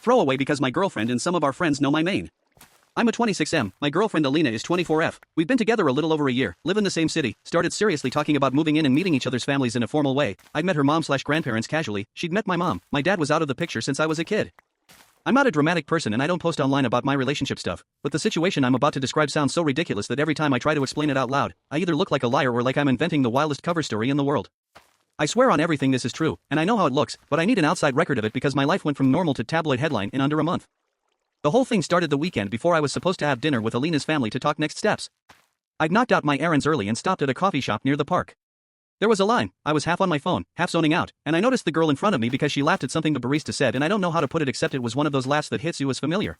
Throwaway because my girlfriend and some of our friends know my main. I'm a 26M, my girlfriend Alina is 24F, we've been together a little over a year, live in the same city, started seriously talking about moving in and meeting each other's families in a formal way. I'd met her mom/grandparents casually, she'd met my mom, my dad was out of the picture since I was a kid. I'm not a dramatic person and I don't post online about my relationship stuff, but the situation I'm about to describe sounds so ridiculous that every time I try to explain it out loud, I either look like a liar or like I'm inventing the wildest cover story in the world. I swear on everything this is true, and I know how it looks, but I need an outside record of it because my life went from normal to tabloid headline in under a month. The whole thing started the weekend before I was supposed to have dinner with Alina's family to talk next steps. I'd knocked out my errands early and stopped at a coffee shop near the park. There was a line, I was half on my phone, half zoning out, and I noticed the girl in front of me because she laughed at something the barista said and I don't know how to put it except it was one of those laughs that hits you as familiar.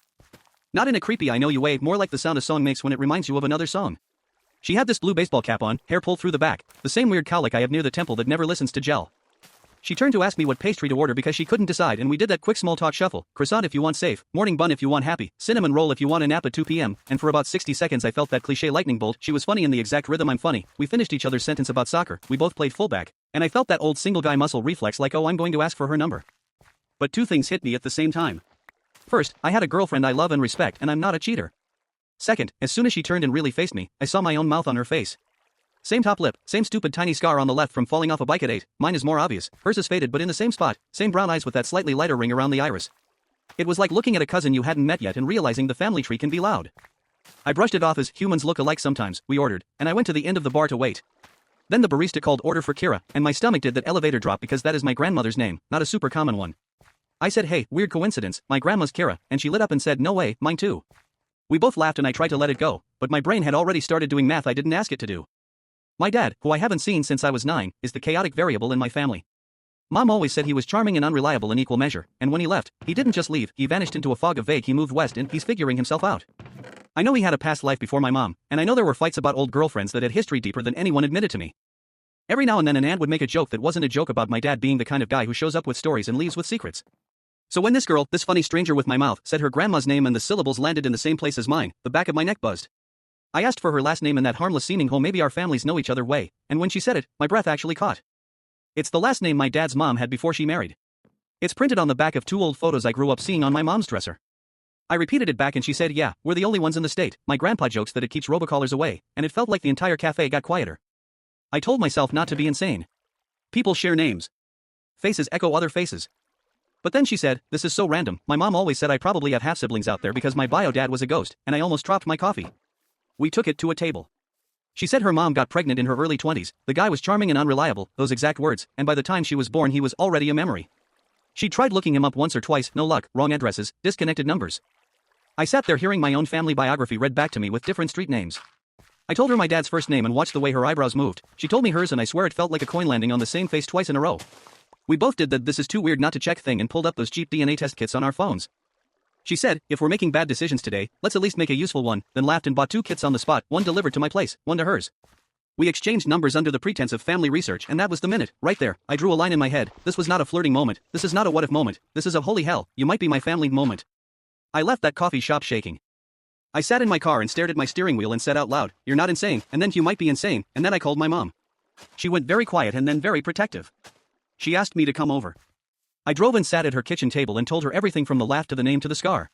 Not in a creepy I know you way, more like the sound a song makes when it reminds you of another song. She had this blue baseball cap on, hair pulled through the back, the same weird cowlick I have near the temple that never listens to gel. She turned to ask me what pastry to order because she couldn't decide and we did that quick small talk shuffle, croissant if you want safe, morning bun if you want happy, cinnamon roll if you want a nap at 2 p.m, and for about 60 seconds I felt that cliché lightning bolt, she was funny in the exact rhythm I'm funny, we finished each other's sentence about soccer, we both played fullback, and I felt that old single guy muscle reflex like oh I'm going to ask for her number. But two things hit me at the same time. First, I had a girlfriend I love and respect and I'm not a cheater. Second, as soon as she turned and really faced me, I saw my own mouth on her face. Same top lip, same stupid tiny scar on the left from falling off a bike at 8, mine is more obvious, hers is faded but in the same spot, same brown eyes with that slightly lighter ring around the iris. It was like looking at a cousin you hadn't met yet and realizing the family tree can be loud. I brushed it off as humans look alike sometimes, we ordered, and I went to the end of the bar to wait. Then the barista called order for Kira, and my stomach did that elevator drop because that is my grandmother's name, not a super common one. I said hey, weird coincidence, my grandma's Kira, and she lit up and said no way, mine too. We both laughed and I tried to let it go, but my brain had already started doing math I didn't ask it to do. My dad, who I haven't seen since I was 9, is the chaotic variable in my family. Mom always said he was charming and unreliable in equal measure, and when he left, he didn't just leave, he vanished into a fog of vague. He moved west and he's figuring himself out. I know he had a past life before my mom, and I know there were fights about old girlfriends that had history deeper than anyone admitted to me. Every now and then an aunt would make a joke that wasn't a joke about my dad being the kind of guy who shows up with stories and leaves with secrets. So when this girl, this funny stranger with my mouth, said her grandma's name and the syllables landed in the same place as mine, the back of my neck buzzed. I asked for her last name in that harmless-seeming "oh maybe our families know each other" way, and when she said it, my breath actually caught. It's the last name my dad's mom had before she married. It's printed on the back of 2 old photos I grew up seeing on my mom's dresser. I repeated it back and she said yeah, we're the only ones in the state, my grandpa jokes that it keeps robocallers away, and it felt like the entire cafe got quieter. I told myself not to be insane. People share names. Faces echo other faces. But then she said, this is so random, my mom always said I probably have half-siblings out there because my bio dad was a ghost, and I almost dropped my coffee. We took it to a table. She said her mom got pregnant in her early 20s, the guy was charming and unreliable, those exact words, and by the time she was born he was already a memory. She tried looking him up once or twice, no luck, wrong addresses, disconnected numbers. I sat there hearing my own family biography read back to me with different street names. I told her my dad's first name and watched the way her eyebrows moved. She told me hers and I swear it felt like a coin landing on the same face twice in a row. We both did the "this is too weird not to check" thing and pulled up those cheap DNA test kits on our phones. She said, if we're making bad decisions today, let's at least make a useful one, then laughed and bought 2 kits on the spot, one delivered to my place, one to hers. We exchanged numbers under the pretense of family research and that was the minute, right there, I drew a line in my head, this was not a flirting moment, this is not a what if moment, this is a holy hell, you might be my family moment. I left that coffee shop shaking. I sat in my car and stared at my steering wheel and said out loud, you're not insane, and then you might be insane, and then I called my mom. She went very quiet and then very protective. She asked me to come over. I drove and sat at her kitchen table and told her everything from the laugh to the name to the scar.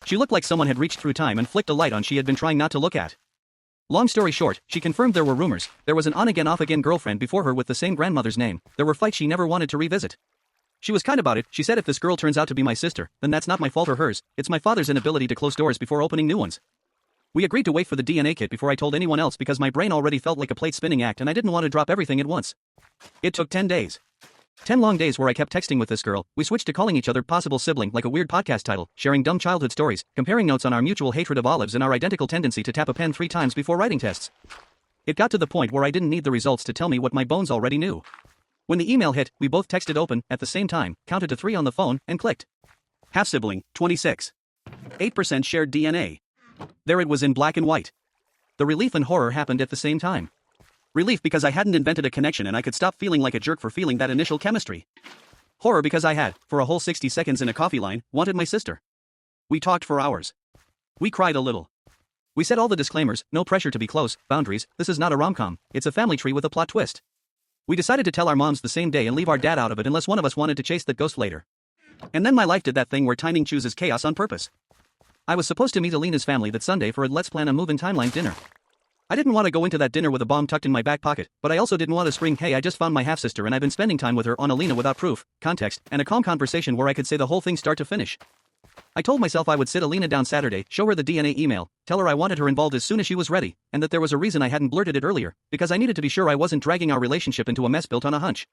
She looked like someone had reached through time and flicked a light on she had been trying not to look at. Long story short, she confirmed there were rumors, there was an on-again off-again girlfriend before her with the same grandmother's name, there were fights she never wanted to revisit. She was kind about it, she said if this girl turns out to be my sister, then that's not my fault or hers, it's my father's inability to close doors before opening new ones. We agreed to wait for the DNA kit before I told anyone else because my brain already felt like a plate spinning act and I didn't want to drop everything at once. It took 10 days. 10 long days where I kept texting with this girl, we switched to calling each other possible sibling like a weird podcast title, sharing dumb childhood stories, comparing notes on our mutual hatred of olives and our identical tendency to tap a pen 3 times before writing tests. It got to the point where I didn't need the results to tell me what my bones already knew. When the email hit, we both texted open, at the same time, counted to 3 on the phone, and clicked. Half-sibling, 26. 8% shared DNA. There it was in black and white. The relief and horror happened at the same time. Relief because I hadn't invented a connection and I could stop feeling like a jerk for feeling that initial chemistry. Horror because I had, for a whole 60 seconds in a coffee line, wanted my sister. We talked for hours. We cried a little. We said all the disclaimers, no pressure to be close, boundaries, this is not a rom-com, it's a family tree with a plot twist. We decided to tell our moms the same day and leave our dad out of it unless one of us wanted to chase that ghost later. And then my life did that thing where timing chooses chaos on purpose. I was supposed to meet Alina's family that Sunday for a Let's Plan a Move-in Timeline dinner. I didn't want to go into that dinner with a bomb tucked in my back pocket, but I also didn't want to scream, hey, I just found my half-sister and I've been spending time with her on Alina without proof, context, and a calm conversation where I could say the whole thing start to finish. I told myself I would sit Alina down Saturday, show her the DNA email, tell her I wanted her involved as soon as she was ready, and that there was a reason I hadn't blurted it earlier, because I needed to be sure I wasn't dragging our relationship into a mess built on a hunch.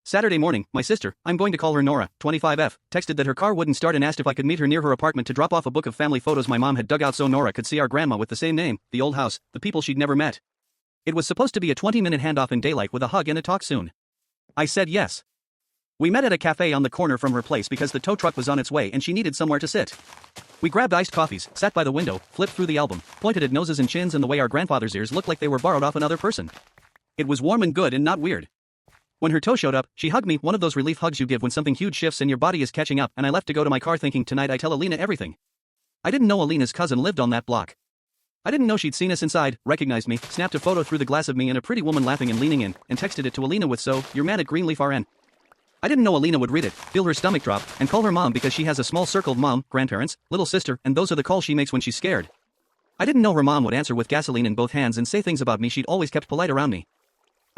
Saturday morning, my sister, I'm going to call her Nora, 25F, texted that her car wouldn't start and asked if I could meet her near her apartment to drop off a book of family photos my mom had dug out so Nora could see our grandma with the same name, the old house, the people she'd never met. It was supposed to be a 20-minute handoff in daylight with a hug and a talk soon. I said yes. We met at a cafe on the corner from her place because the tow truck was on its way and she needed somewhere to sit. We grabbed iced coffees, sat by the window, flipped through the album, pointed at noses and chins and the way our grandfather's ears looked like they were borrowed off another person. It was warm and good and not weird. When her toe showed up, she hugged me, one of those relief hugs you give when something huge shifts and your body is catching up, and I left to go to my car thinking tonight I tell Alina everything. I didn't know Alina's cousin lived on that block. I didn't know she'd seen us inside, recognized me, snapped a photo through the glass of me and a pretty woman laughing and leaning in, and texted it to Alina with "So, you're mad at Greenleaf RN." I didn't know Alina would read it, feel her stomach drop, and call her mom because she has a small circle of mom, grandparents, little sister, and those are the calls she makes when she's scared. I didn't know her mom would answer with gasoline in both hands and say things about me she'd always kept polite around me.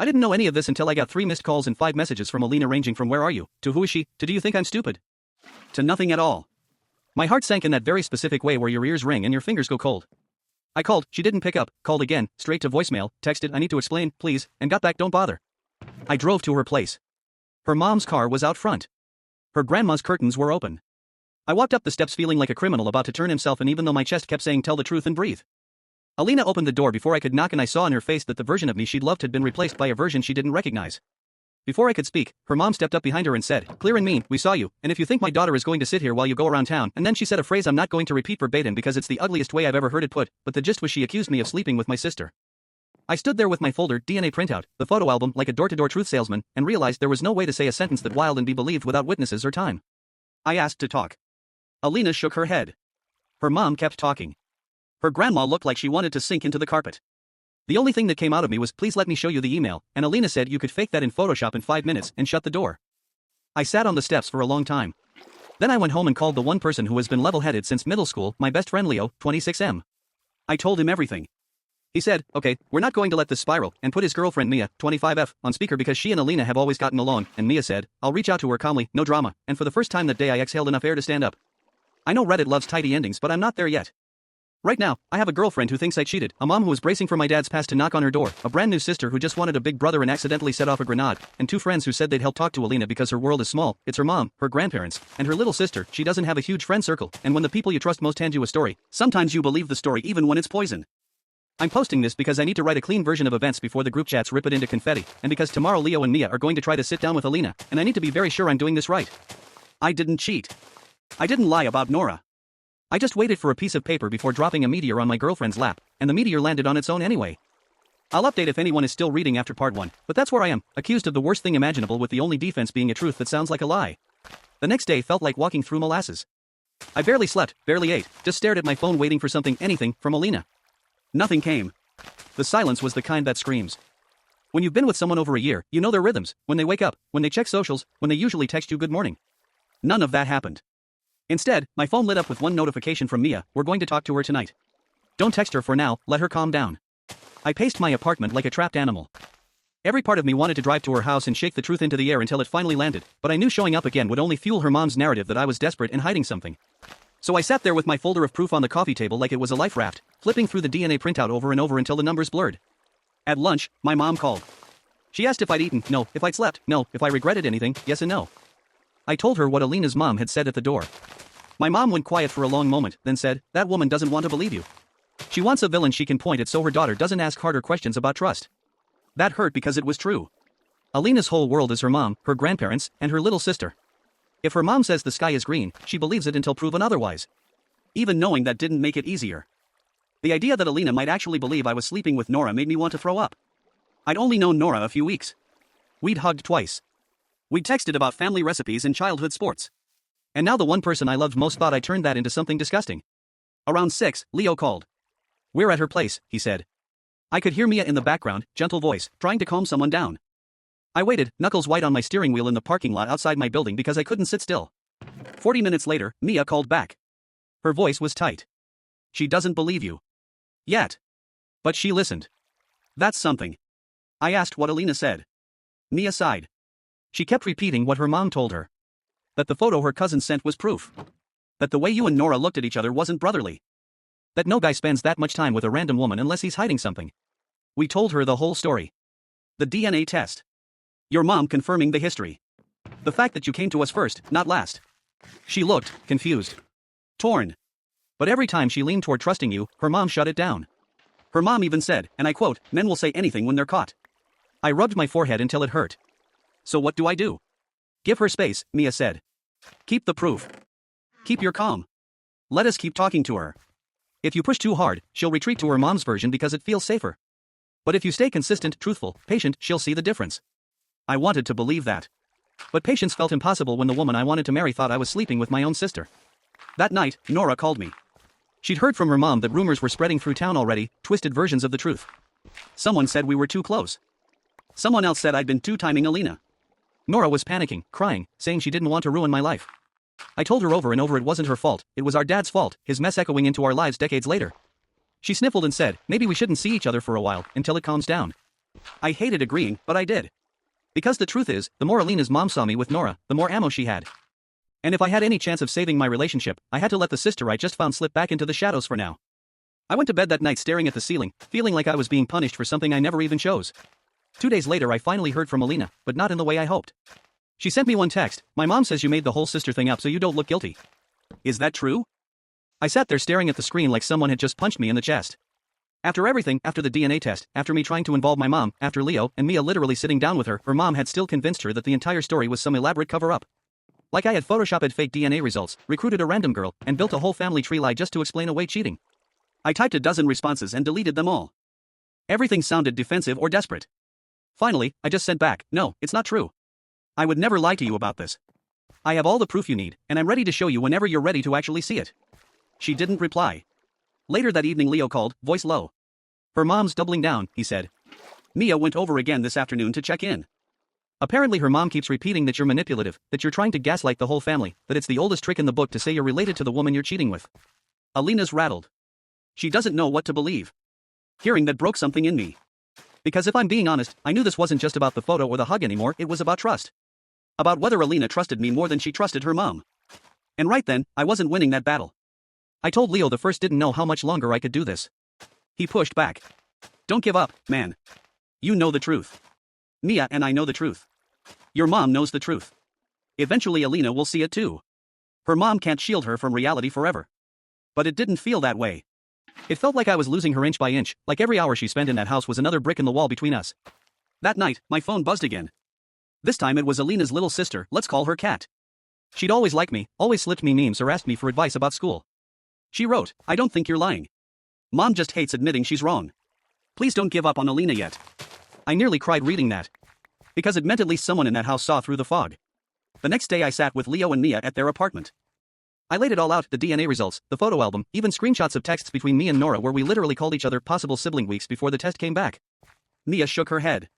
I didn't know any of this until I got 3 missed calls and 5 messages from Alina ranging from "Where are you?" to "Who is she?" to "Do you think I'm stupid?" to nothing at all. My heart sank in that very specific way where your ears ring and your fingers go cold. I called, she didn't pick up, called again, straight to voicemail, texted "I need to explain, please," and got back "Don't bother." I drove to her place. Her mom's car was out front. Her grandma's curtains were open. I walked up the steps feeling like a criminal about to turn himself, and even though my chest kept saying "Tell the truth and breathe." Alina opened the door before I could knock and I saw in her face that the version of me she'd loved had been replaced by a version she didn't recognize. Before I could speak, her mom stepped up behind her and said, "Clear and mean, we saw you, and if you think my daughter is going to sit here while you go around town," and then she said a phrase I'm not going to repeat verbatim because it's the ugliest way I've ever heard it put, but the gist was she accused me of sleeping with my sister. I stood there with my folder, DNA printout, the photo album like a door-to-door truth salesman, and realized there was no way to say a sentence that wild and be believed without witnesses or time. I asked to talk. Alina shook her head. Her mom kept talking. Her grandma looked like she wanted to sink into the carpet. The only thing that came out of me was, "Please let me show you the email," and Alina said you could fake that in Photoshop in 5 minutes and shut the door. I sat on the steps for a long time. Then I went home and called the one person who has been level-headed since middle school, my best friend Leo, 26M. I told him everything. He said, "Okay, we're not going to let this spiral," and put his girlfriend Mia, 25F, on speaker because she and Alina have always gotten along, and Mia said, "I'll reach out to her calmly, no drama," and for the first time that day I exhaled enough air to stand up. I know Reddit loves tidy endings, but I'm not there yet. Right now, I have a girlfriend who thinks I cheated, a mom who was bracing for my dad's pass to knock on her door, a brand new sister who just wanted a big brother and accidentally set off a grenade, and 2 friends who said they'd help talk to Alina because her world is small. It's her mom, her grandparents, and her little sister. She doesn't have a huge friend circle, and when the people you trust most hand you a story, sometimes you believe the story even when it's poison. I'm posting this because I need to write a clean version of events before the group chats rip it into confetti, and because tomorrow Leo and Mia are going to try to sit down with Alina, and I need to be very sure I'm doing this right. I didn't cheat. I didn't lie about Nora. I just waited for a piece of paper before dropping a meteor on my girlfriend's lap, and the meteor landed on its own anyway. I'll update if anyone is still reading after part 1, but that's where I am, accused of the worst thing imaginable with the only defense being a truth that sounds like a lie. The next day felt like walking through molasses. I barely slept, barely ate, just stared at my phone waiting for something, anything, from Alina. Nothing came. The silence was the kind that screams. When you've been with someone over a year, you know their rhythms, when they wake up, when they check socials, when they usually text you good morning. None of that happened. Instead, my phone lit up with one notification from Mia, "We're going to talk to her tonight. Don't text her for now, let her calm down." I paced my apartment like a trapped animal. Every part of me wanted to drive to her house and shake the truth into the air until it finally landed, but I knew showing up again would only fuel her mom's narrative that I was desperate and hiding something. So I sat there with my folder of proof on the coffee table like it was a life raft, flipping through the DNA printout over and over until the numbers blurred. At lunch, my mom called. She asked if I'd eaten, no, if I'd slept, no, if I regretted anything, yes and no. I told her what Alina's mom had said at the door. My mom went quiet for a long moment, then said, "That woman doesn't want to believe you. She wants a villain she can point at so her daughter doesn't ask harder questions about trust." That hurt because it was true. Alina's whole world is her mom, her grandparents, and her little sister. If her mom says the sky is green, she believes it until proven otherwise. Even knowing that didn't make it easier. The idea that Alina might actually believe I was sleeping with Nora made me want to throw up. I'd only known Nora a few weeks. We'd hugged twice. We'd texted about family recipes and childhood sports. And now the one person I loved most thought I turned that into something disgusting. Around 6, Leo called. "We're at her place," he said. I could hear Mia in the background, gentle voice, trying to calm someone down. I waited, knuckles white on my steering wheel in the parking lot outside my building because I couldn't sit still. 40 minutes later, Mia called back. Her voice was tight. She doesn't believe you. Yet. But she listened. That's something. I asked what Alina said. Mia sighed. She kept repeating what her mom told her. That the photo her cousin sent was proof. That the way you and Nora looked at each other wasn't brotherly. That no guy spends that much time with a random woman unless he's hiding something. We told her the whole story. The DNA test. Your mom confirming the history. The fact that you came to us first, not last. She looked confused. Torn. But every time she leaned toward trusting you, her mom shut it down. Her mom even said, and I quote, "Men will say anything when they're caught." I rubbed my forehead until it hurt. So what do I do? Give her space, Mia said. Keep the proof. Keep your calm. Let us keep talking to her. If you push too hard, she'll retreat to her mom's version because it feels safer. But if you stay consistent, truthful, patient, she'll see the difference. I wanted to believe that. But patience felt impossible when the woman I wanted to marry thought I was sleeping with my own sister. That night, Nora called me. She'd heard from her mom that rumors were spreading through town already, twisted versions of the truth. Someone said we were too close. Someone else said I'd been two-timing Alina. Nora was panicking, crying, saying she didn't want to ruin my life. I told her over and over it wasn't her fault, it was our dad's fault, his mess echoing into our lives decades later. She sniffled and said, maybe we shouldn't see each other for a while, until it calms down. I hated agreeing, but I did. Because the truth is, the more Alina's mom saw me with Nora, the more ammo she had. And if I had any chance of saving my relationship, I had to let the sister I just found slip back into the shadows for now. I went to bed that night staring at the ceiling, feeling like I was being punished for something I never even chose. 2 days later I finally heard from Alina, but not in the way I hoped. She sent me one text, "My mom says you made the whole sister thing up so you don't look guilty." Is that true? I sat there staring at the screen like someone had just punched me in the chest. After everything, after the DNA test, after me trying to involve my mom, after Leo and Mia literally sitting down with her mom had still convinced her that the entire story was some elaborate cover-up. Like I had photoshopped fake DNA results, recruited a random girl, and built a whole family tree lie just to explain away cheating. I typed a dozen responses and deleted them all. Everything sounded defensive or desperate. Finally, I just sent back, "No, it's not true. I would never lie to you about this. I have all the proof you need, and I'm ready to show you whenever you're ready to actually see it." She didn't reply. Later that evening Leo called, voice low. "Her mom's doubling down," he said. "Mia went over again this afternoon to check in. Apparently her mom keeps repeating that you're manipulative, that you're trying to gaslight the whole family, that it's the oldest trick in the book to say you're related to the woman you're cheating with." Alina's rattled. She doesn't know what to believe. Hearing that broke something in me. Because if I'm being honest, I knew this wasn't just about the photo or the hug anymore, it was about trust. About whether Alina trusted me more than she trusted her mom. And right then, I wasn't winning that battle. I told Leo the first didn't know how much longer I could do this. He pushed back. "Don't give up, man. You know the truth. Mia and I know the truth. Your mom knows the truth. Eventually Alina will see it too. Her mom can't shield her from reality forever." But it didn't feel that way. It felt like I was losing her inch by inch, like every hour she spent in that house was another brick in the wall between us. That night, my phone buzzed again. This time it was Alina's little sister, let's call her Kat. She'd always liked me, always slipped me memes or asked me for advice about school. She wrote, "I don't think you're lying. Mom just hates admitting she's wrong. Please don't give up on Alina yet." I nearly cried reading that. Because it meant at least someone in that house saw through the fog. The next day I sat with Leo and Mia at their apartment. I laid it all out, the DNA results, the photo album, even screenshots of texts between me and Nora where we literally called each other possible sibling weeks before the test came back. Mia shook her head.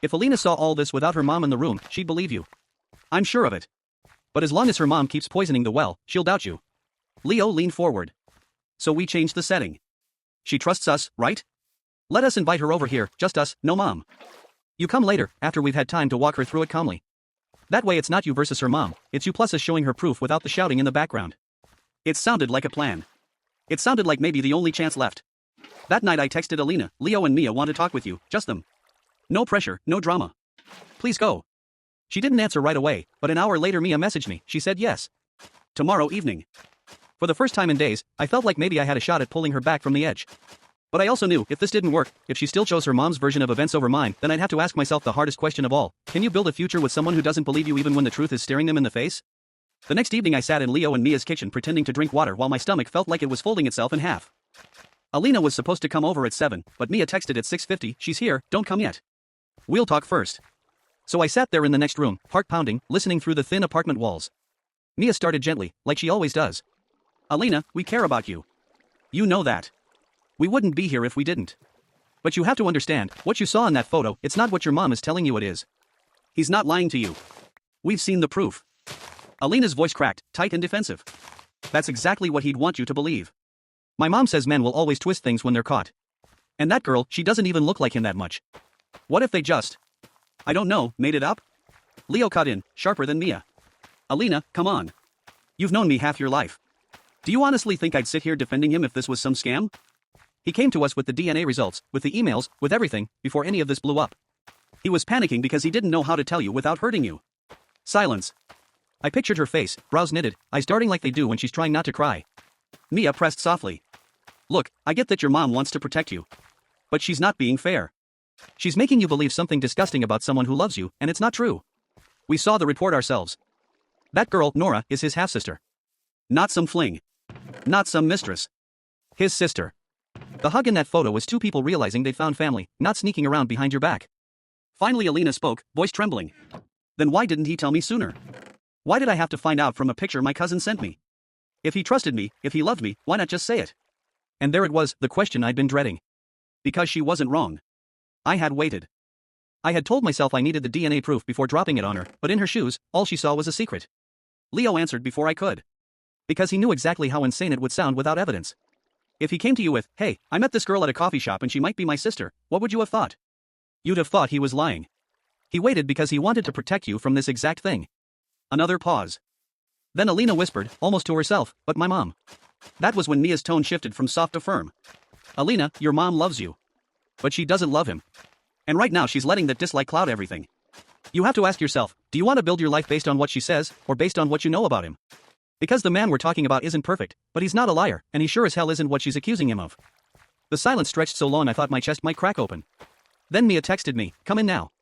If Alina saw all this without her mom in the room, she'd believe you. I'm sure of it. But as long as her mom keeps poisoning the well, she'll doubt you. Leo leaned forward. So we changed the setting. She trusts us, right? Let us invite her over here, just us, no mom. You come later, after we've had time to walk her through it calmly. That way it's not you versus her mom, it's you plus us showing her proof without the shouting in the background. It sounded like a plan. It sounded like maybe the only chance left. That night I texted Alina, "Leo and Mia want to talk with you, just them. No pressure, no drama. Please go." She didn't answer right away, but an hour later Mia messaged me, she said yes. Tomorrow evening. For the first time in days, I felt like maybe I had a shot at pulling her back from the edge. But I also knew, if this didn't work, if she still chose her mom's version of events over mine, then I'd have to ask myself the hardest question of all. Can you build a future with someone who doesn't believe you even when the truth is staring them in the face? The next evening I sat in Leo and Mia's kitchen pretending to drink water while my stomach felt like it was folding itself in half. Alina was supposed to come over at 7, but Mia texted at 6:50, "She's here, don't come yet. We'll talk first." So I sat there in the next room, heart pounding, listening through the thin apartment walls. Mia started gently, like she always does. "Alina, we care about you. You know that. We wouldn't be here if we didn't. But you have to understand, what you saw in that photo, it's not what your mom is telling you it is. He's not lying to you. We've seen the proof." Alina's voice cracked, tight and defensive. That's exactly what he'd want you to believe. My mom says men will always twist things when they're caught. And that girl, she doesn't even look like him that much. What if they just, I don't know, made it up? Leo cut in, sharper than Mia. Alina, come on. You've known me half your life. Do you honestly think I'd sit here defending him if this was some scam? He came to us with the DNA results, with the emails, with everything, before any of this blew up. He was panicking because he didn't know how to tell you without hurting you. Silence. I pictured her face, brows knitted, eyes darting like they do when she's trying not to cry. Mia pressed softly. Look, I get that your mom wants to protect you. But she's not being fair. She's making you believe something disgusting about someone who loves you, and it's not true. We saw the report ourselves. That girl, Nora, is his half-sister. Not some fling. Not some mistress. His sister. The hug in that photo was two people realizing they'd found family, not sneaking around behind your back. Finally Alina spoke, voice trembling. Then why didn't he tell me sooner? Why did I have to find out from a picture my cousin sent me? If he trusted me, if he loved me, why not just say it? And there it was, the question I'd been dreading. Because she wasn't wrong. I had waited. I had told myself I needed the DNA proof before dropping it on her, but in her shoes, all she saw was a secret. Leo answered before I could. Because he knew exactly how insane it would sound without evidence. If he came to you with, hey, I met this girl at a coffee shop and she might be my sister, what would you have thought? You'd have thought he was lying. He waited because he wanted to protect you from this exact thing. Another pause. Then Alina whispered, almost to herself, but my mom. That was when Mia's tone shifted from soft to firm. Alina, your mom loves you. But she doesn't love him. And right now she's letting that dislike cloud everything. You have to ask yourself, do you want to build your life based on what she says, or based on what you know about him? Because the man we're talking about isn't perfect, but he's not a liar, and he sure as hell isn't what she's accusing him of. The silence stretched so long I thought my chest might crack open. Then Mia texted me, come in now.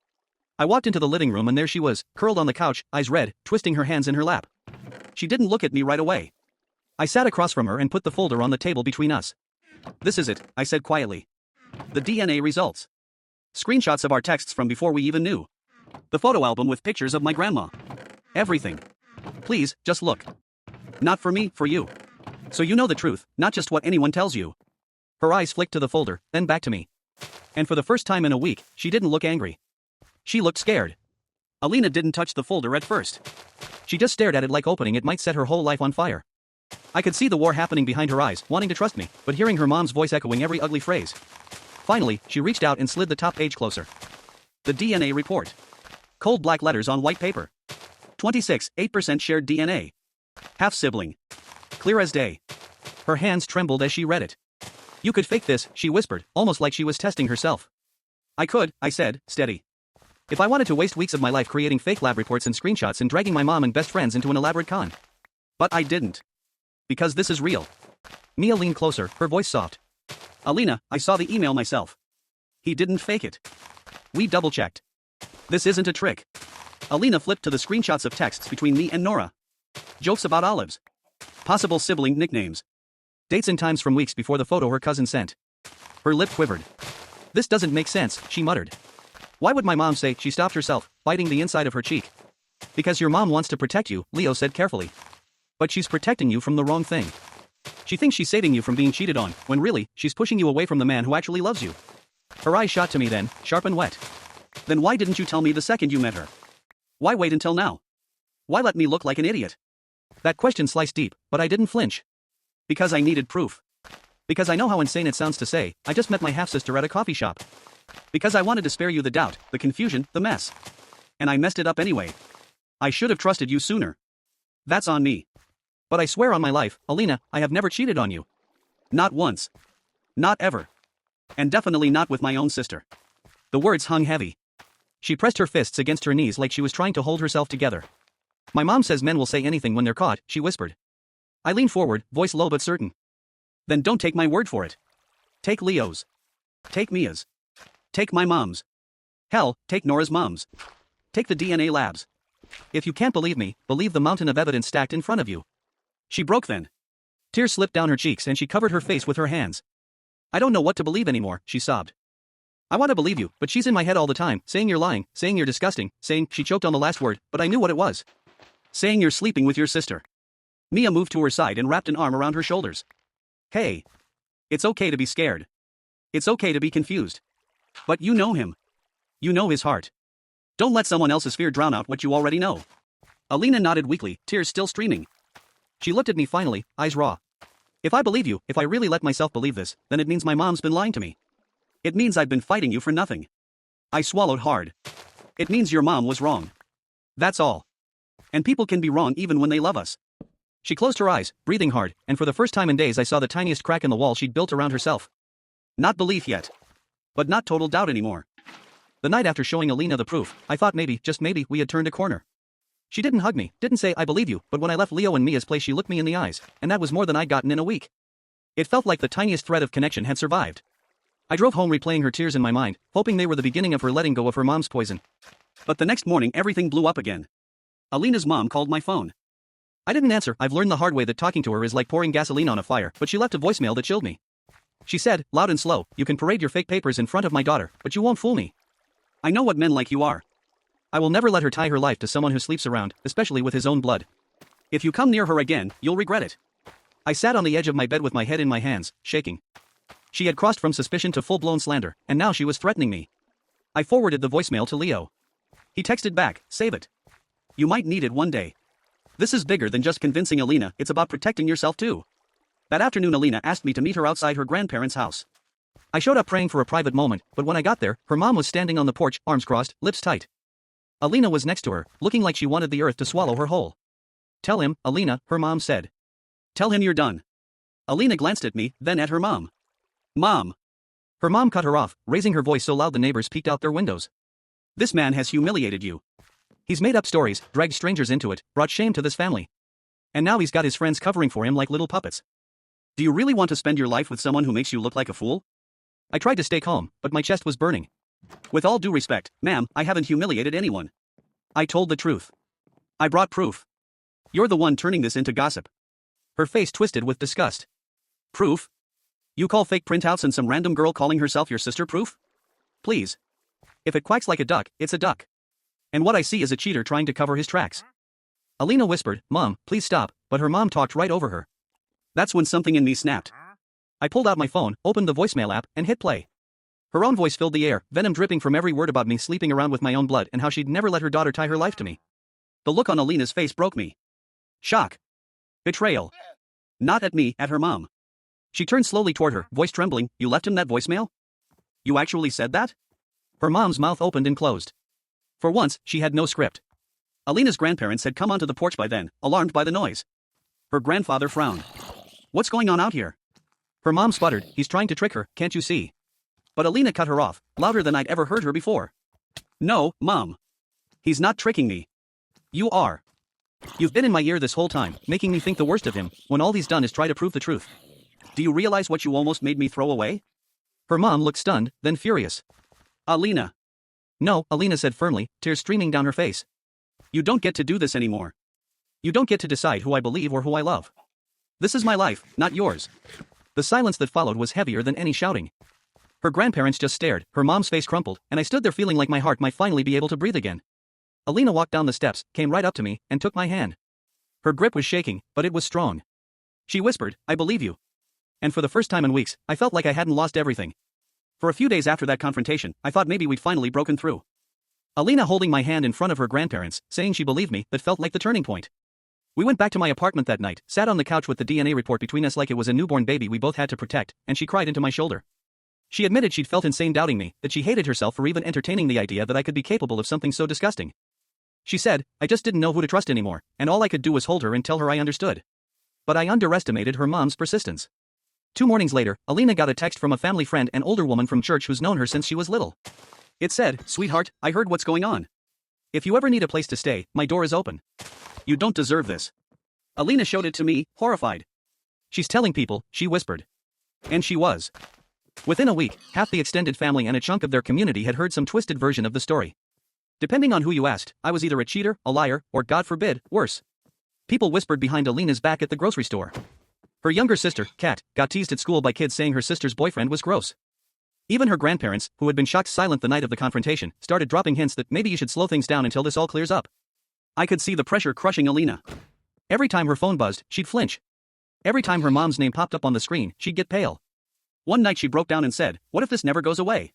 I walked into the living room and there she was, curled on the couch, eyes red, twisting her hands in her lap. She didn't look at me right away. I sat across from her and put the folder on the table between us. This is it, I said quietly. The DNA results. Screenshots of our texts from before we even knew. The photo album with pictures of my grandma. Everything. Please, just look. Not for me, for you. So you know the truth, not just what anyone tells you. Her eyes flicked to the folder, then back to me. And for the first time in a week, she didn't look angry. She looked scared. Alina didn't touch the folder at first. She just stared at it like opening it might set her whole life on fire. I could see the war happening behind her eyes, wanting to trust me, but hearing her mom's voice echoing every ugly phrase. Finally, she reached out and slid the top page closer. The DNA report. Cold black letters on white paper. 26.8% shared DNA. Half-sibling. Clear as day. Her hands trembled as she read it. You could fake this, she whispered, almost like she was testing herself. I could, I said, steady. If I wanted to waste weeks of my life creating fake lab reports and screenshots and dragging my mom and best friends into an elaborate con. But I didn't. Because this is real. Mia leaned closer, her voice soft. Alina, I saw the email myself. He didn't fake it. We double-checked. This isn't a trick. Alina flipped to the screenshots of texts between me and Nora. Jokes about olives. Possible sibling nicknames. Dates and times from weeks before the photo her cousin sent. Her lip quivered. This doesn't make sense, she muttered. Why would my mom say? She stopped herself, biting the inside of her cheek. Because your mom wants to protect you, Leo said carefully. But she's protecting you from the wrong thing. She thinks she's saving you from being cheated on, when really, she's pushing you away from the man who actually loves you. Her eyes shot to me then, sharp and wet. Then why didn't you tell me the second you met her? Why wait until now? Why let me look like an idiot? That question sliced deep, but I didn't flinch. Because I needed proof. Because I know how insane it sounds to say, I just met my half-sister at a coffee shop. Because I wanted to spare you the doubt, the confusion, the mess. And I messed it up anyway. I should have trusted you sooner. That's on me. But I swear on my life, Alina, I have never cheated on you. Not once. Not ever. And definitely not with my own sister. The words hung heavy. She pressed her fists against her knees like she was trying to hold herself together. My mom says men will say anything when they're caught, she whispered. I leaned forward, voice low but certain. Then don't take my word for it. Take Leo's. Take Mia's. Take my mom's. Hell, take Nora's mom's. Take the DNA labs. If you can't believe me, believe the mountain of evidence stacked in front of you. She broke then. Tears slipped down her cheeks and she covered her face with her hands. I don't know what to believe anymore, she sobbed. I want to believe you, but she's in my head all the time, saying you're lying, saying you're disgusting, saying, she choked on the last word, but I knew what it was. Saying you're sleeping with your sister. Mia moved to her side and wrapped an arm around her shoulders. Hey. It's okay to be scared. It's okay to be confused. But you know him. You know his heart. Don't let someone else's fear drown out what you already know. Alina nodded weakly, tears still streaming. She looked at me finally, eyes raw. If I believe you, if I really let myself believe this, then it means my mom's been lying to me. It means I've been fighting you for nothing. I swallowed hard. It means your mom was wrong. That's all. And people can be wrong even when they love us. She closed her eyes, breathing hard, and for the first time in days I saw the tiniest crack in the wall she'd built around herself. Not belief yet. But not total doubt anymore. The night after showing Alina the proof, I thought maybe, just maybe, we had turned a corner. She didn't hug me, didn't say I believe you, but when I left Leo and Mia's place she looked me in the eyes, and that was more than I'd gotten in a week. It felt like the tiniest thread of connection had survived. I drove home replaying her tears in my mind, hoping they were the beginning of her letting go of her mom's poison. But the next morning everything blew up again. Alina's mom called my phone. I didn't answer. I've learned the hard way that talking to her is like pouring gasoline on a fire, but she left a voicemail that chilled me. She said, loud and slow, you can parade your fake papers in front of my daughter, but you won't fool me. I know what men like you are. I will never let her tie her life to someone who sleeps around, especially with his own blood. If you come near her again, you'll regret it. I sat on the edge of my bed with my head in my hands, shaking. She had crossed from suspicion to full-blown slander, and now she was threatening me. I forwarded the voicemail to Leo. He texted back, save it. You might need it one day. This is bigger than just convincing Alina, it's about protecting yourself too. That afternoon Alina asked me to meet her outside her grandparents' house. I showed up praying for a private moment, but when I got there, her mom was standing on the porch, arms crossed, lips tight. Alina was next to her, looking like she wanted the earth to swallow her whole. Tell him, Alina, her mom said. Tell him you're done. Alina glanced at me, then at her mom. Mom. Her mom cut her off, raising her voice so loud the neighbors peeked out their windows. This man has humiliated you. He's made up stories, dragged strangers into it, brought shame to this family. And now he's got his friends covering for him like little puppets. Do you really want to spend your life with someone who makes you look like a fool? I tried to stay calm, but my chest was burning. With all due respect, ma'am, I haven't humiliated anyone. I told the truth. I brought proof. You're the one turning this into gossip. Her face twisted with disgust. Proof? You call fake printouts and some random girl calling herself your sister proof? Please. If it quacks like a duck, it's a duck. And what I see is a cheater trying to cover his tracks. Alina whispered, Mom, please stop, but her mom talked right over her. That's when something in me snapped. I pulled out my phone, opened the voicemail app, and hit play. Her own voice filled the air, venom dripping from every word about me sleeping around with my own blood and how she'd never let her daughter tie her life to me. The look on Alina's face broke me. Shock. Betrayal. Not at me, at her mom. She turned slowly toward her, voice trembling, You left him that voicemail? You actually said that? Her mom's mouth opened and closed. For once, she had no script. Alina's grandparents had come onto the porch by then, alarmed by the noise. Her grandfather frowned. What's going on out here? Her mom sputtered, He's trying to trick her, can't you see? But Alina cut her off, louder than I'd ever heard her before. No, Mom. He's not tricking me. You are. You've been in my ear this whole time, making me think the worst of him, when all he's done is try to prove the truth. Do you realize what you almost made me throw away? Her mom looked stunned, then furious. Alina. No, Alina said firmly, tears streaming down her face. You don't get to do this anymore. You don't get to decide who I believe or who I love. This is my life, not yours. The silence that followed was heavier than any shouting. Her grandparents just stared, her mom's face crumpled, and I stood there feeling like my heart might finally be able to breathe again. Alina walked down the steps, came right up to me, and took my hand. Her grip was shaking, but it was strong. She whispered, I believe you. And for the first time in weeks, I felt like I hadn't lost everything. For a few days after that confrontation, I thought maybe we'd finally broken through. Alina holding my hand in front of her grandparents, saying she believed me, that felt like the turning point. We went back to my apartment that night, sat on the couch with the DNA report between us like it was a newborn baby we both had to protect, and she cried into my shoulder. She admitted she'd felt insane doubting me, that she hated herself for even entertaining the idea that I could be capable of something so disgusting. She said, I just didn't know who to trust anymore, and all I could do was hold her and tell her I understood. But I underestimated her mom's persistence. 2 mornings later, Alina got a text from a family friend, an older woman from church who's known her since she was little. It said, Sweetheart, I heard what's going on. If you ever need a place to stay, my door is open. You don't deserve this. Alina showed it to me, horrified. She's telling people, she whispered. And she was. Within a week, half the extended family and a chunk of their community had heard some twisted version of the story. Depending on who you asked, I was either a cheater, a liar, or, God forbid, worse. People whispered behind Alina's back at the grocery store. Her younger sister, Kat, got teased at school by kids saying her sister's boyfriend was gross. Even her grandparents, who had been shocked silent the night of the confrontation, started dropping hints that maybe you should slow things down until this all clears up. I could see the pressure crushing Alina. Every time her phone buzzed, she'd flinch. Every time her mom's name popped up on the screen, she'd get pale. One night she broke down and said, What if this never goes away?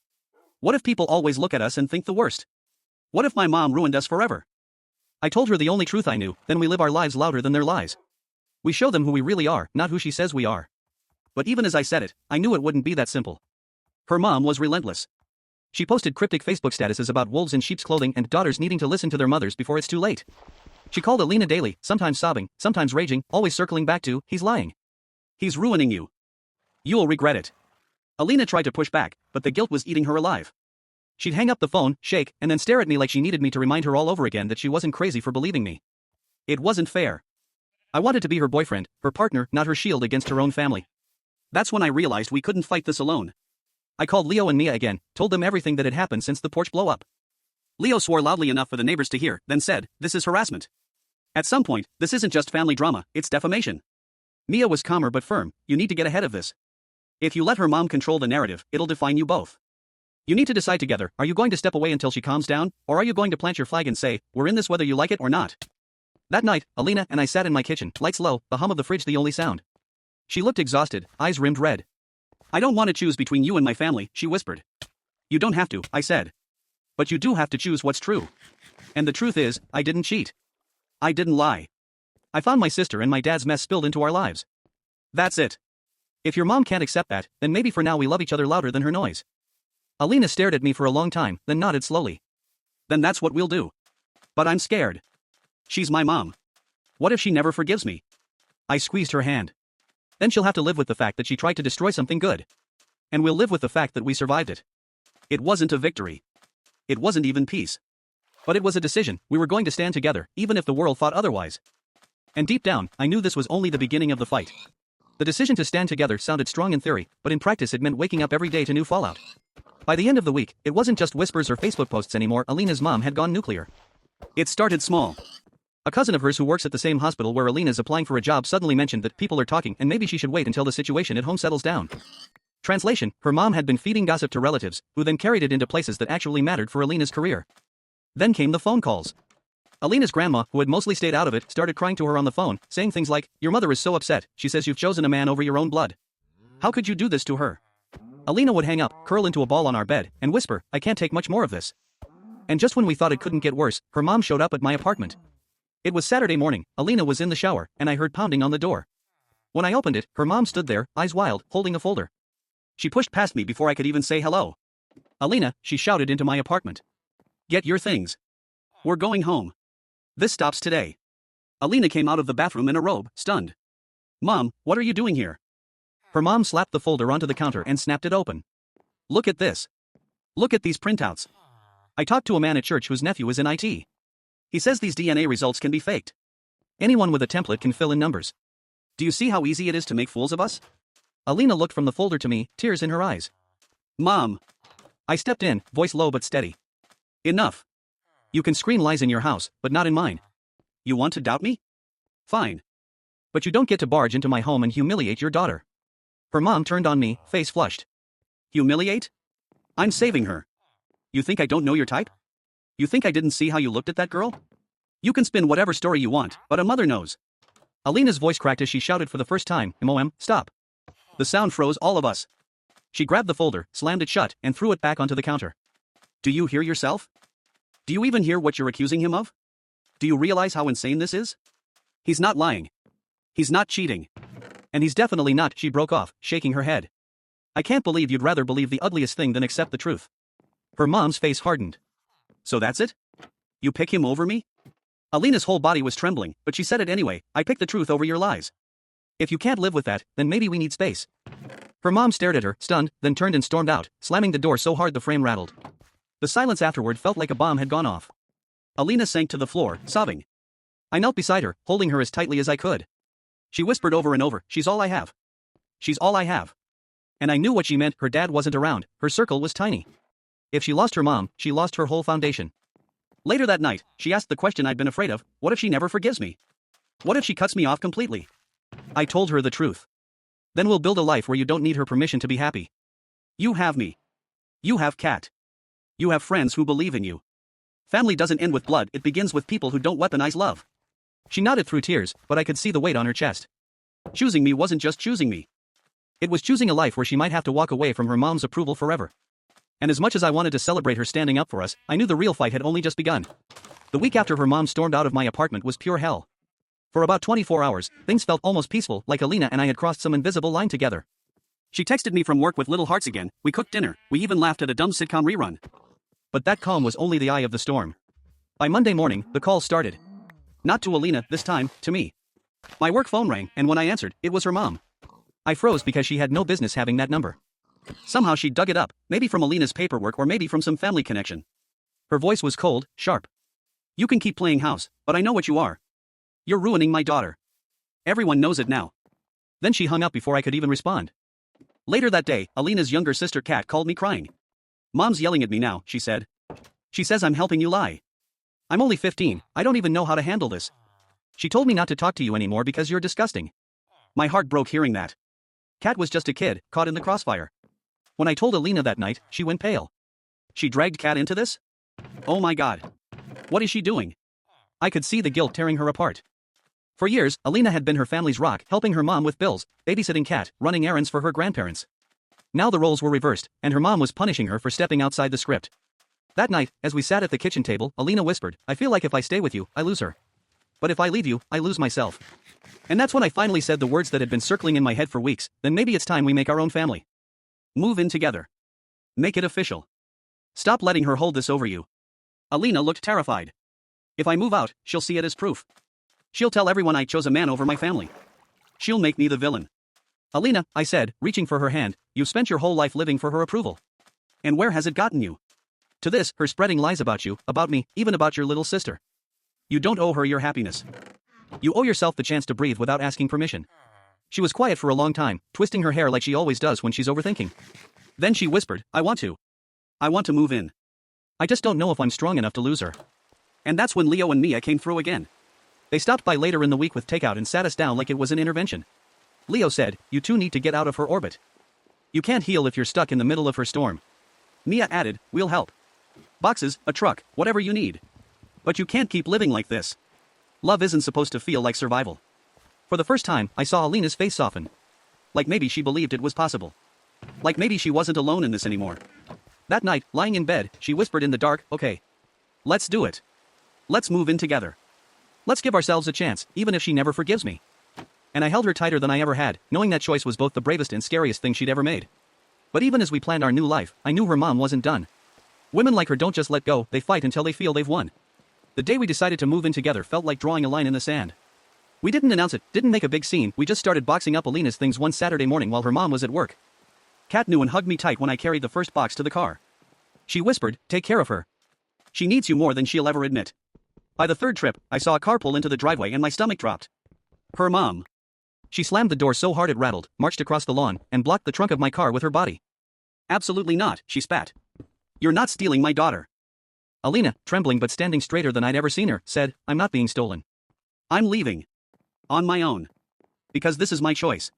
What if people always look at us and think the worst? What if my mom ruined us forever? I told her the only truth I knew, then we live our lives louder than their lies. We show them who we really are, not who she says we are. But even as I said it, I knew it wouldn't be that simple. Her mom was relentless. She posted cryptic Facebook statuses about wolves in sheep's clothing and daughters needing to listen to their mothers before it's too late. She called Alina daily, sometimes sobbing, sometimes raging, always circling back to, he's lying. He's ruining you. You'll regret it. Alina tried to push back, but the guilt was eating her alive. She'd hang up the phone, shake, and then stare at me like she needed me to remind her all over again that she wasn't crazy for believing me. It wasn't fair. I wanted to be her boyfriend, her partner, not her shield against her own family. That's when I realized we couldn't fight this alone. I called Leo and Mia again, told them everything that had happened since the porch blow up. Leo swore loudly enough for the neighbors to hear, then said, "This is harassment. At some point, this isn't just family drama, it's defamation." Mia was calmer but firm, "You need to get ahead of this. If you let her mom control the narrative, it'll define you both. You need to decide together, are you going to step away until she calms down, or are you going to plant your flag and say, we're in this whether you like it or not?" That night, Alina and I sat in my kitchen, lights low, the hum of the fridge the only sound. She looked exhausted, eyes rimmed red. "I don't want to choose between you and my family," she whispered. "You don't have to," I said. "But you do have to choose what's true. And the truth is, I didn't cheat. I didn't lie. I found my sister and my dad's mess spilled into our lives. That's it. If your mom can't accept that, then maybe for now we love each other louder than her noise." Alina stared at me for a long time, then nodded slowly. "Then that's what we'll do. But I'm scared. She's my mom. What if she never forgives me?" I squeezed her hand. "Then she'll have to live with the fact that she tried to destroy something good. And we'll live with the fact that we survived it. It wasn't a victory. It wasn't even peace. But it was a decision, we were going to stand together, even if the world thought otherwise. And deep down, I knew this was only the beginning of the fight. The decision to stand together sounded strong in theory, but in practice it meant waking up every day to new fallout. By the end of the week, it wasn't just whispers or Facebook posts anymore. Alina's mom had gone nuclear. It started small. A cousin of hers who works at the same hospital where Alina's applying for a job suddenly mentioned that people are talking and maybe she should wait until the situation at home settles down. Translation, her mom had been feeding gossip to relatives, who then carried it into places that actually mattered for Alina's career. Then came the phone calls. Alina's grandma, who had mostly stayed out of it, started crying to her on the phone, saying things like, "Your mother is so upset, she says you've chosen a man over your own blood. How could you do this to her?" Alina would hang up, curl into a ball on our bed, and whisper, "I can't take much more of this." And just when we thought it couldn't get worse, her mom showed up at my apartment. It was Saturday morning, Alina was in the shower, and I heard pounding on the door. When I opened it, her mom stood there, eyes wild, holding a folder. She pushed past me before I could even say hello. "Alina," she shouted into my apartment. "Get your things. We're going home. This stops today." Alina came out of the bathroom in a robe, stunned. "Mom, what are you doing here?" Her mom slapped the folder onto the counter and snapped it open. "Look at this. Look at these printouts. I talked to a man at church whose nephew is in IT. He says these DNA results can be faked. Anyone with a template can fill in numbers. Do you see how easy it is to make fools of us?" Alina looked from the folder to me, tears in her eyes. "Mom." I stepped in, voice low but steady. "Enough. You can screen lies in your house, but not in mine. You want to doubt me? Fine. But you don't get to barge into my home and humiliate your daughter." Her mom turned on me, face flushed. "Humiliate? I'm saving her. You think I don't know your type? You think I didn't see how you looked at that girl? You can spin whatever story you want, but a mother knows." Alina's voice cracked as she shouted for the first time, "Mom, stop." The sound froze all of us. She grabbed the folder, slammed it shut, and threw it back onto the counter. "Do you hear yourself? Do you even hear what you're accusing him of? Do you realize how insane this is? He's not lying. He's not cheating. And he's definitely not," she broke off, shaking her head. "I can't believe you'd rather believe the ugliest thing than accept the truth." Her mom's face hardened. "So that's it? You pick him over me?" Alina's whole body was trembling, but she said it anyway, "I pick the truth over your lies. If you can't live with that, then maybe we need space." Her mom stared at her, stunned, then turned and stormed out, slamming the door so hard the frame rattled. The silence afterward felt like a bomb had gone off. Alina sank to the floor, sobbing. I knelt beside her, holding her as tightly as I could. She whispered over and over, "She's all I have. She's all I have." And I knew what she meant. Her dad wasn't around, her circle was tiny. If she lost her mom, she lost her whole foundation. Later that night, she asked the question I'd been afraid of, what if she never forgives me? What if she cuts me off completely? I told her the truth. Then we'll build a life where you don't need her permission to be happy. You have me. You have Kat. You have friends who believe in you. Family doesn't end with blood, it begins with people who don't weaponize love. She nodded through tears, but I could see the weight on her chest. Choosing me wasn't just choosing me. It was choosing a life where she might have to walk away from her mom's approval forever. And as much as I wanted to celebrate her standing up for us, I knew the real fight had only just begun. The week after her mom stormed out of my apartment was pure hell. For about 24 hours, things felt almost peaceful, like Alina and I had crossed some invisible line together. She texted me from work with little hearts again, we cooked dinner, we even laughed at a dumb sitcom rerun. But that calm was only the eye of the storm. By Monday morning, the calls started. Not to Alina, this time, to me. My work phone rang, and when I answered, it was her mom. I froze because she had no business having that number. Somehow she dug it up, maybe from Alina's paperwork or maybe from some family connection. Her voice was cold, sharp. You can keep playing house, but I know what you are. You're ruining my daughter. Everyone knows it now. Then she hung up before I could even respond. Later that day, Alina's younger sister Kat called me crying. Mom's yelling at me now, she said. She says I'm helping you lie. I'm only 15, I don't even know how to handle this. She told me not to talk to you anymore because you're disgusting. My heart broke hearing that. Kat was just a kid, caught in the crossfire. When I told Alina that night, she went pale. She dragged Kat into this? Oh my God. What is she doing? I could see the guilt tearing her apart. For years, Alina had been her family's rock, helping her mom with bills, babysitting Kat, running errands for her grandparents. Now the roles were reversed, and her mom was punishing her for stepping outside the script. That night, as we sat at the kitchen table, Alina whispered, I feel like if I stay with you, I lose her. But if I leave you, I lose myself. And that's when I finally said the words that had been circling in my head for weeks, then maybe it's time we make our own family. Move in together. Make it official. Stop letting her hold this over you. Alina looked terrified. If I move out, she'll see it as proof. She'll tell everyone I chose a man over my family. She'll make me the villain. Alina, I said, reaching for her hand, you've spent your whole life living for her approval. And where has it gotten you? To this, her spreading lies about you, about me, even about your little sister. You don't owe her your happiness. You owe yourself the chance to breathe without asking permission. She was quiet for a long time, twisting her hair like she always does when she's overthinking. Then she whispered, I want to. I want to move in. I just don't know if I'm strong enough to lose her. And that's when Leo and Mia came through again. They stopped by later in the week with takeout and sat us down like it was an intervention. Leo said, you two need to get out of her orbit. You can't heal if you're stuck in the middle of her storm. Mia added, we'll help. Boxes, a truck, whatever you need. But you can't keep living like this. Love isn't supposed to feel like survival. For the first time, I saw Alina's face soften. Like maybe she believed it was possible. Like maybe she wasn't alone in this anymore. That night, lying in bed, she whispered in the dark, okay. Let's do it. Let's move in together. Let's give ourselves a chance, even if she never forgives me. And I held her tighter than I ever had, knowing that choice was both the bravest and scariest thing she'd ever made. But even as we planned our new life, I knew her mom wasn't done. Women like her don't just let go, they fight until they feel they've won. The day we decided to move in together felt like drawing a line in the sand. We didn't announce it, didn't make a big scene, we just started boxing up Alina's things one Saturday morning while her mom was at work. Kat knew and hugged me tight when I carried the first box to the car. She whispered, take care of her. She needs you more than she'll ever admit. By the third trip, I saw a car pull into the driveway and my stomach dropped. Her mom. She slammed the door so hard it rattled, marched across the lawn, and blocked the trunk of my car with her body. Absolutely not, she spat. You're not stealing my daughter. Alina, trembling but standing straighter than I'd ever seen her, said, I'm not being stolen. I'm leaving. On my own. Because this is my choice.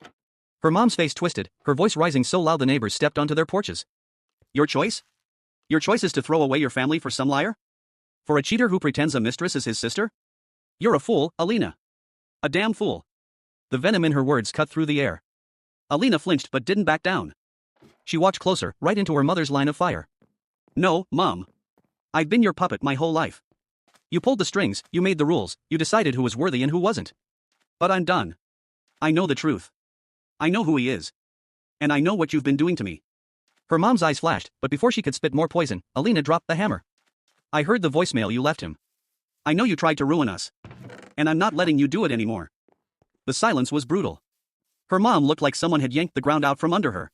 Her mom's face twisted, her voice rising so loud the neighbors stepped onto their porches. Your choice? Your choice is to throw away your family for some liar? For a cheater who pretends a mistress is his sister? You're a fool, Alina. A damn fool. The venom in her words cut through the air. Alina flinched but didn't back down. She walked closer, right into her mother's line of fire. No, Mom. I've been your puppet my whole life. You pulled the strings, you made the rules, you decided who was worthy and who wasn't. But I'm done. I know the truth. I know who he is. And I know what you've been doing to me. Her mom's eyes flashed, but before she could spit more poison, Alina dropped the hammer. I heard the voicemail you left him. I know you tried to ruin us. And I'm not letting you do it anymore. The silence was brutal. Her mom looked like someone had yanked the ground out from under her.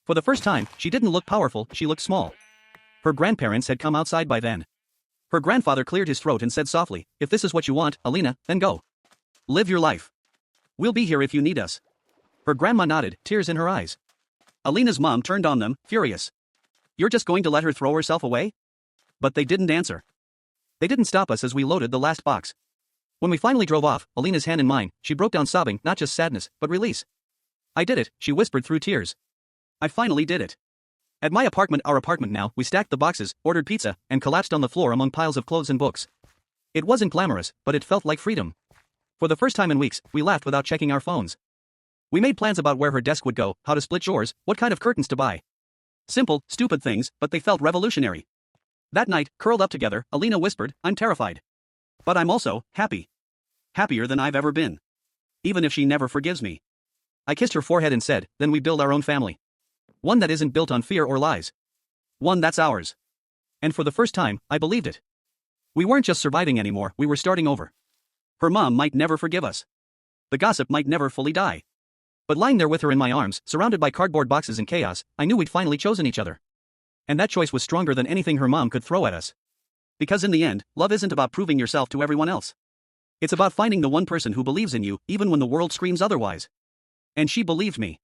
For the first time, she didn't look powerful, she looked small. Her grandparents had come outside by then. Her grandfather cleared his throat and said softly, if this is what you want, Alina, then go. Live your life. We'll be here if you need us. Her grandma nodded, tears in her eyes. Alina's mom turned on them, furious. You're just going to let her throw herself away? But they didn't answer. They didn't stop us as we loaded the last box. When we finally drove off, Alina's hand in mine, she broke down sobbing, not just sadness, but release. I did it, she whispered through tears. I finally did it. At my apartment, our apartment now, we stacked the boxes, ordered pizza, and collapsed on the floor among piles of clothes and books. It wasn't glamorous, but it felt like freedom. For the first time in weeks, we laughed without checking our phones. We made plans about where her desk would go, how to split chores, what kind of curtains to buy. Simple, stupid things, but they felt revolutionary. That night, curled up together, Alina whispered, I'm terrified. But I'm also happy. Happier than I've ever been. Even if she never forgives me. I kissed her forehead and said, then we build our own family. One that isn't built on fear or lies. One that's ours. And for the first time, I believed it. We weren't just surviving anymore, we were starting over. Her mom might never forgive us. The gossip might never fully die. But lying there with her in my arms, surrounded by cardboard boxes and chaos, I knew we'd finally chosen each other. And that choice was stronger than anything her mom could throw at us. Because in the end, love isn't about proving yourself to everyone else. It's about finding the one person who believes in you, even when the world screams otherwise. And she believed me.